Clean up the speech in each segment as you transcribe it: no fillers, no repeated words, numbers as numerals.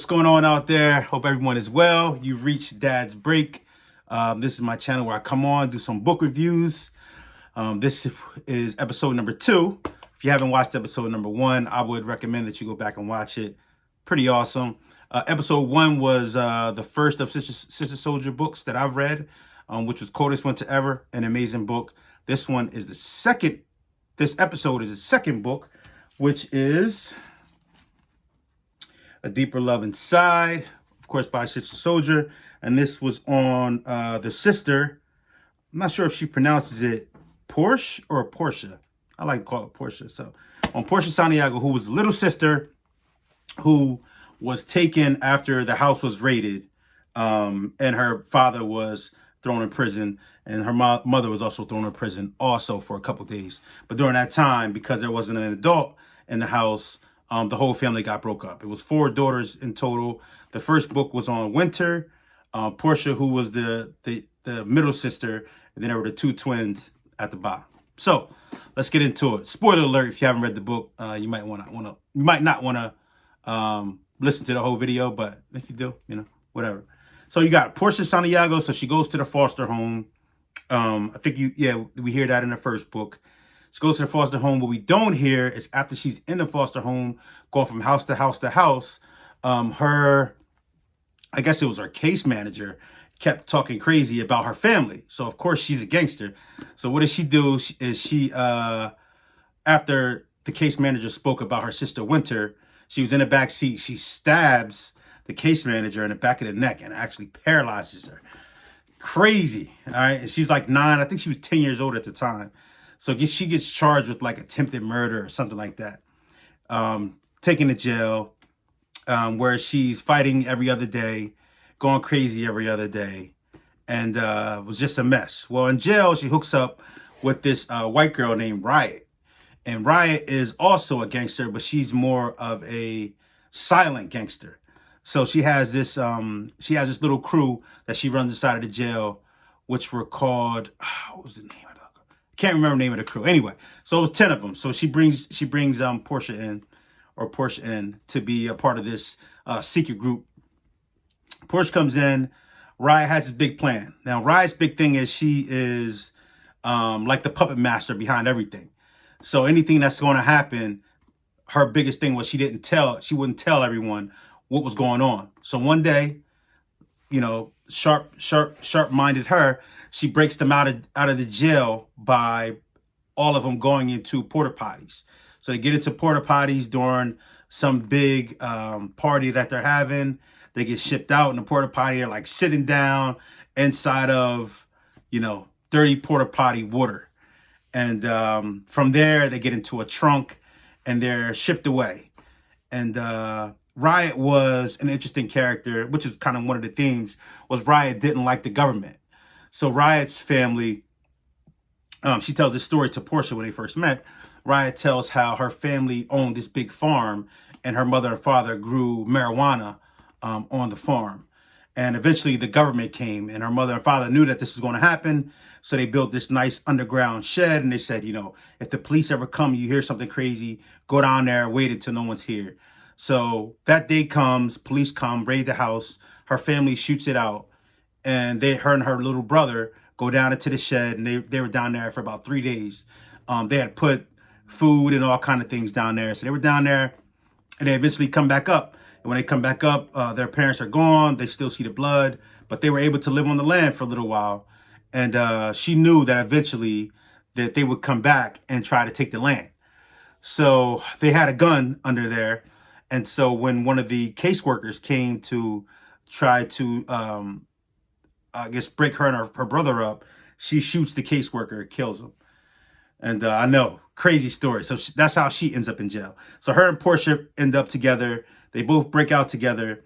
What's going on out there? Hope everyone is well. You've reached Dad's Break. This is my channel where I come on, do some book reviews. This is episode number 2. If you haven't watched episode number 1, I would recommend that you go back and watch it. Pretty awesome. Episode 1 was the first of Sister Soldier books that I've read, which was Coldest Winter Ever, an amazing book. This one is the second. This episode is the second book, which is A Deeper Love Inside, of course, by Sister Soldier. And this was on the sister. I'm not sure if she pronounces it Porsche or Portia. I like to call it Portia. So on Portia Santiago, who was the little sister who was taken after the house was raided, and her father was thrown in prison, and her mother was also thrown in prison also for a couple days. But during that time, because there wasn't an adult in the house, the whole family got broke up. It was 4 daughters in total. The first book was on Winter, Portia, who was the middle sister, and then there were the 2 twins at the bottom. So let's get into it. Spoiler alert: if you haven't read the book, you might not want to listen to the whole video, but if you do, whatever. So you got Portia Santiago. So she goes to the foster home. I think we hear that in the first book. She goes to the foster home. What we don't hear is after she's in the foster home, going from house to house to house, I guess it was her case manager, kept talking crazy about her family. So of course she's a gangster. So what does she do? After the case manager spoke about her sister Winter, she was in the back seat. She stabs the case manager in the back of the neck and actually paralyzes her. Crazy. All right. And she's like 9. I think she was 10 years old at the time. So she gets charged with like attempted murder or something like that. Taken to jail, where she's fighting every other day, going crazy every other day, and was just a mess. Well, in jail, she hooks up with this white girl named Riot. And Riot is also a gangster, but she's more of a silent gangster. So she has this little crew that she runs inside of the jail, which were called, what was the name of it? Can't remember the name of the crew. Anyway, so it was 10 of them. So she brings Portia in to be a part of this secret group. Portia comes in. Riot has this big plan. Now, Riot's big thing is she is like the puppet master behind everything. So anything that's going to happen, her biggest thing was she wouldn't tell everyone what was going on. So one day, sharp-minded her, she breaks them out of the jail by all of them going into porta potties. So they get into porta potties during some big party that they're having. They get shipped out in the porta potty. They're like sitting down inside of, dirty porta potty water. And from there, they get into a trunk and they're shipped away. And Riot was an interesting character, which is kind of one of the themes, was Riot didn't like the government. So Riot's family, she tells this story to Portia when they first met. Riot tells how her family owned this big farm and her mother and father grew marijuana on the farm. And eventually the government came and her mother and father knew that this was going to happen. So they built this nice underground shed and they said, if the police ever come, you hear something crazy, go down there, wait until no one's here. So that day comes, police come, raid the house. Her family shoots it out. And her and her little brother go down into the shed, and they were down there for about 3 days. They had put food and all kind of things down there. So they were down there, and they eventually come back up. And when they come back up, their parents are gone. They still see the blood, but they were able to live on the land for a little while. And she knew that eventually that they would come back and try to take the land. So they had a gun under there. And so when one of the caseworkers came to try to, break her and her brother up, she shoots the caseworker, kills him. And I know, crazy story. So that's how she ends up in jail. So her and Portia end up together. They both break out together.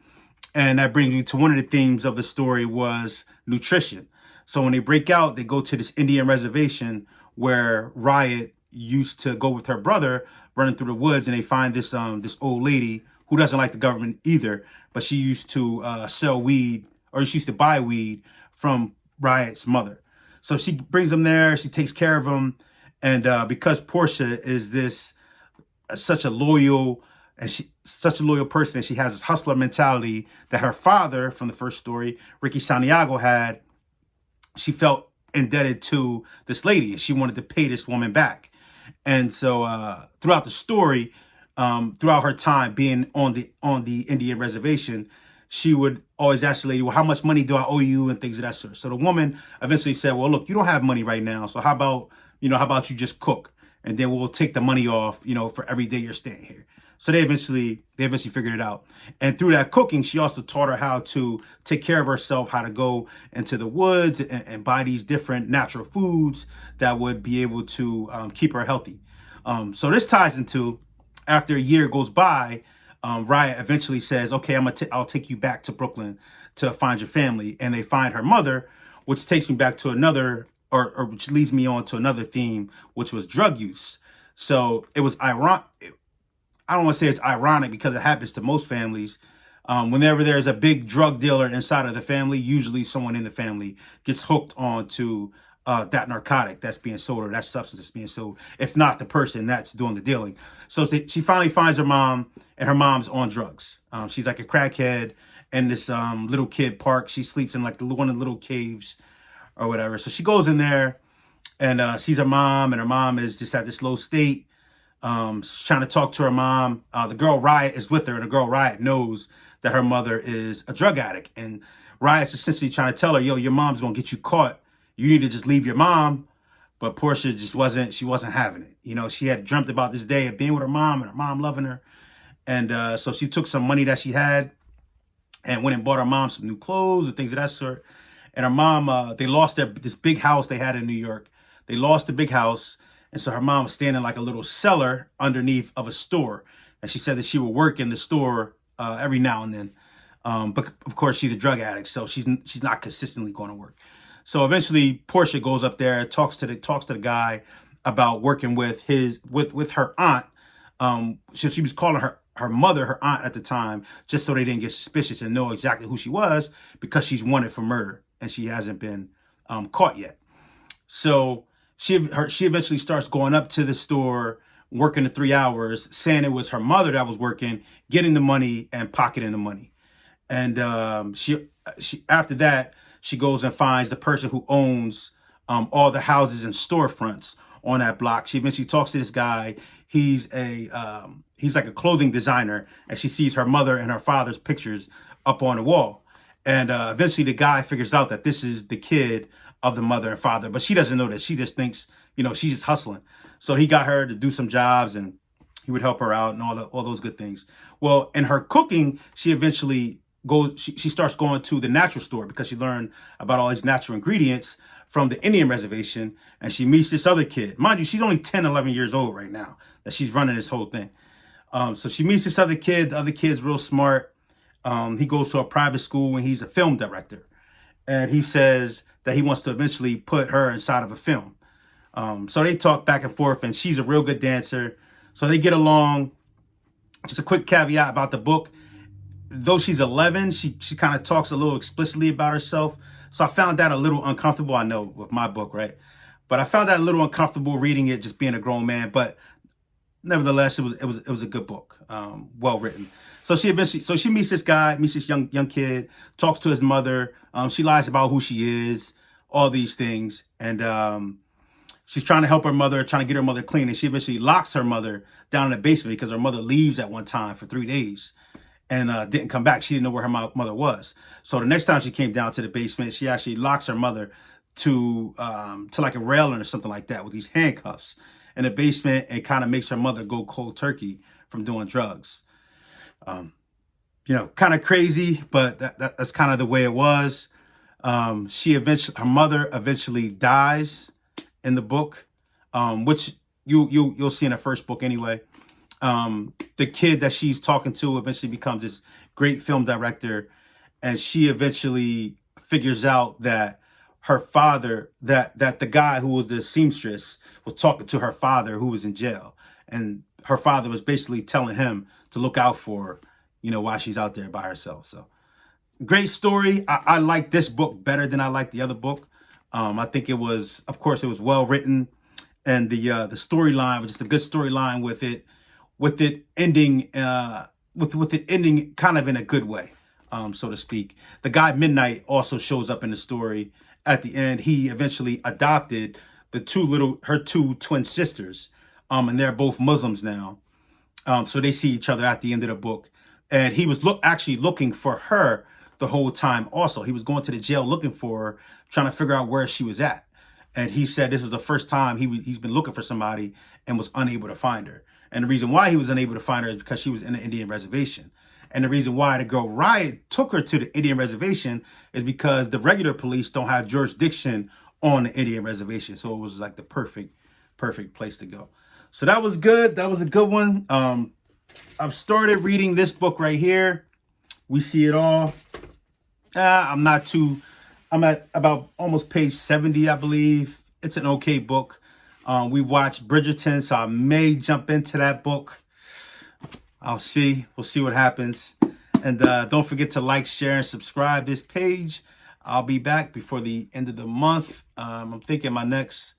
And that brings me to one of the themes of the story was nutrition. So when they break out, they go to this Indian reservation where Riot used to go with her brother running through the woods. And they find this old lady who doesn't like the government either, but she used to sell weed, or she used to buy weed from Riot's mother. So she brings them there. She takes care of them. And because Portia is such a loyal, and she's such a loyal person, and she has this hustler mentality that her father from the first story, Ricky Santiago, had. She felt indebted to this lady, and she wanted to pay this woman back. And so throughout the story, throughout her time being on the Indian reservation, she would always ask the lady, well, how much money do I owe you, and things of that sort. So the woman eventually said, well, look, you don't have money right now, so how about you just cook, and then we'll take the money off, for every day you're staying here. So they eventually figured it out. And through that cooking, she also taught her how to take care of herself, how to go into the woods and buy these different natural foods that would be able to keep her healthy. So this ties into, after a year goes by, Raya eventually says, okay, I'll take you back to Brooklyn to find your family. And they find her mother, which takes me back to another, or which leads me on to another theme, which was drug use. So it was ironic. I don't want to say it's ironic because it happens to most families. Whenever there's a big drug dealer inside of the family, usually someone in the family gets hooked onto that narcotic that's being sold, or that substance that's being sold, if not the person that's doing the dealing. So she finally finds her mom, and her mom's on drugs. She's like a crackhead in this little kid park. She sleeps in like one of the little caves or whatever. So she goes in there and sees her mom, and her mom is just at this low state. She's trying to talk to her mom. The girl Riot is with her, and the girl Riot knows that her mother is a drug addict. And Riot's essentially trying to tell her, yo, your mom's going to get you caught. You need to just leave your mom. But Portia just wasn't having it. She had dreamt about this day of being with her mom and her mom loving her. And so she took some money that she had and went and bought her mom some new clothes and things of that sort. And her mom, they lost this big house they had in New York. They lost the big house. And so her mom was standing like a little cellar underneath of a store. And she said that she would work in the store every now and then. But of course, she's a drug addict, so she's not consistently going to work. So eventually, Portia goes up there, talks to the guy about working with her aunt. So she was calling her mother her aunt at the time, just so they didn't get suspicious and know exactly who she was, because she's wanted for murder and she hasn't been caught yet. So she eventually starts going up to the store, working the 3 hours, saying it was her mother that was working, getting the money and pocketing the money. And she after that, she goes and finds the person who owns all the houses and storefronts on that block. She eventually talks to this guy. He's like a clothing designer, and she sees her mother and her father's pictures up on the wall. And eventually the guy figures out that this is the kid of the mother and father, but she doesn't know that. She just thinks, she's just hustling. So he got her to do some jobs, and he would help her out and all those good things. Well, in her cooking, she eventually she starts going to the natural store, because she learned about all these natural ingredients from the Indian reservation. And she meets this other kid. Mind you, she's only 10, 11 years old right now that she's running this whole thing. So she meets this other kid. The other kid's real smart. He goes to a private school, and he's a film director. And he says that he wants to eventually put her inside of a film. So they talk back and forth, and she's a real good dancer. So they get along. Just a quick caveat about the book. Though she's 11, she kind of talks a little explicitly about herself. So I found that a little uncomfortable. I know with my book, right? But I found that a little uncomfortable reading it, just being a grown man. But nevertheless, it was a good book, well written. So she meets this guy, meets this young kid, talks to his mother. She lies about who she is, all these things, and she's trying to help her mother, trying to get her mother clean. And she eventually locks her mother down in the basement, because her mother leaves at one time for 3 days. And didn't come back. She didn't know where her mother was. So the next time she came down to the basement, she actually locks her mother to like a railing or something like that with these handcuffs in the basement, and kind of makes her mother go cold turkey from doing drugs. Kind of crazy, but that's kind of the way it was. Her mother eventually dies in the book, which you'll see in the first book anyway. The kid that she's talking to eventually becomes this great film director, and she eventually figures out that her father, that the guy who was the seamstress, was talking to her father, who was in jail, and her father was basically telling him to look out for her, while she's out there by herself. So great story. I like this book better than I like the other book. I think it was well written, and the storyline was just a good storyline with it. with it ending with it ending kind of in a good way, so to speak. The guy Midnight also shows up in the story at the end. He eventually adopted her two twin sisters, and they're both Muslims now. So they see each other at the end of the book. And he was actually looking for her the whole time also. He was going to the jail looking for her, trying to figure out where she was at. And he said this was the first time he's been looking for somebody and was unable to find her. And the reason why he was unable to find her is because she was in an Indian reservation. And the reason why the girl Riot took her to the Indian reservation is because the regular police don't have jurisdiction on the Indian reservation. So it was like the perfect place to go. So that was good. That was a good one. I've started reading this book right here. We See It All. I'm at about almost page 70, I believe. It's an okay book. We watched Bridgerton, so I may jump into that book. I'll see. We'll see what happens. And don't forget to like, share, and subscribe this page. I'll be back before the end of the month. I'm thinking my next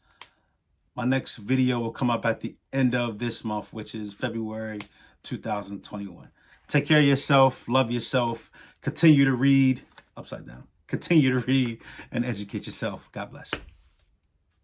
video will come up at the end of this month, which is February 2021. Take care of yourself. Love yourself. Continue to read. Upside down. Continue to read and educate yourself. God bless.